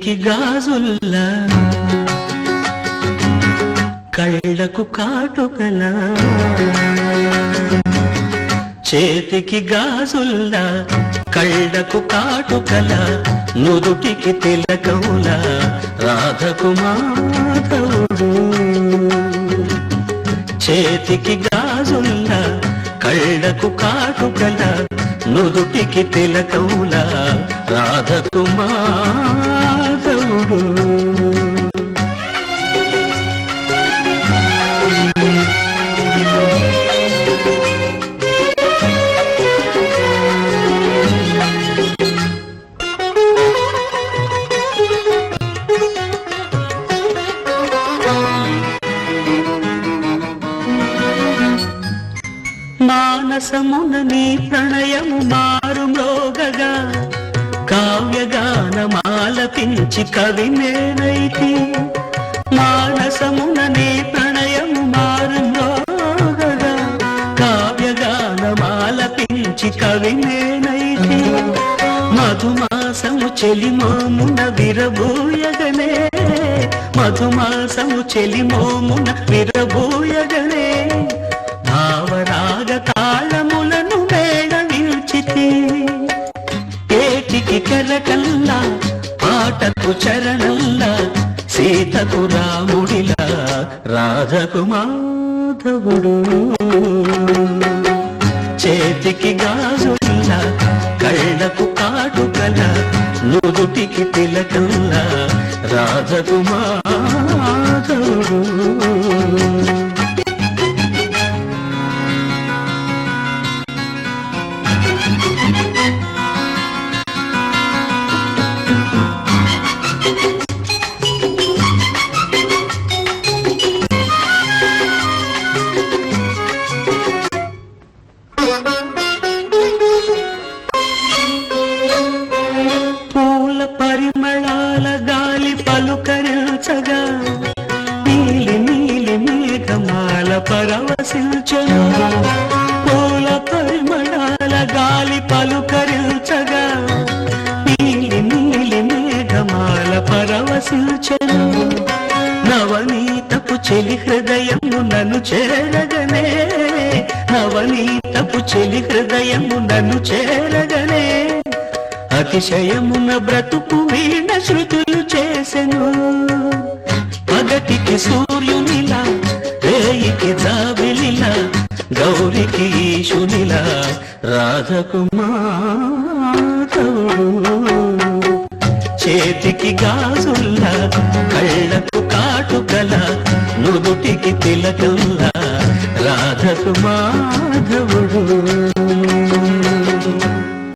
చేతికి గాజుల్లా కళ్ళకు కాటుకలా చేతికి గాజుల్లా కళ్ళకు కాటుకలా నుదుటికి తిలకములా రాధకు మాధవుడు చేతికి గాజుల్లా కళ్ళకు కాటుకలా నుదుటికి తిలకములా రాధకు మాధవుడు మానసమున నీ ప్రణయము మారు మ్రోగగా కావ్యగానమాలపించి కవి నేనైతి మానసమున నీ ప్రణయము మారు మ్రోగగా కావ్యగానమాలపించి కవి నేనైతి మధుమాసము చెలిమోమున విరబూయగనే మధుమాసము చెలిమోమున విరబూయగనే భావరాగ తాళములను మేళవించితి ఏటికి కరకల్లా పాటకు చరణంలా సీతకు రాముడిలా రాధకు మాధవుడు చేతికి గాజుల్లా కళ్ళకు కాటుకలా నుదుటికి తిలకల్లా రాధకు మాధవుడు పరిమళాల గాలి పలుకరించగా నీలి నీలి మేఘమాల పరవశించెను పూల పరిమళాల గాలి పలుకరించగా నీలి నీలి మేఘమాల పరవశించెను నవనీతపు చెలి హృదయము నన్ను చేరగనే నవనీతపు చెలి హృదయము నన్ను చేరగనే అతిశయమున బ్రతుకు వీణ శృతులు చేసెను పగటికి సూర్యునిలా రేయికి జాబిలిలా గౌరికి ఈశునిలా రాధకు మాధవుడు చేతికి గాజుల్లా కళ్ళకు కాటుకలా నుదుటికి తిలకల్లా రాధకు మా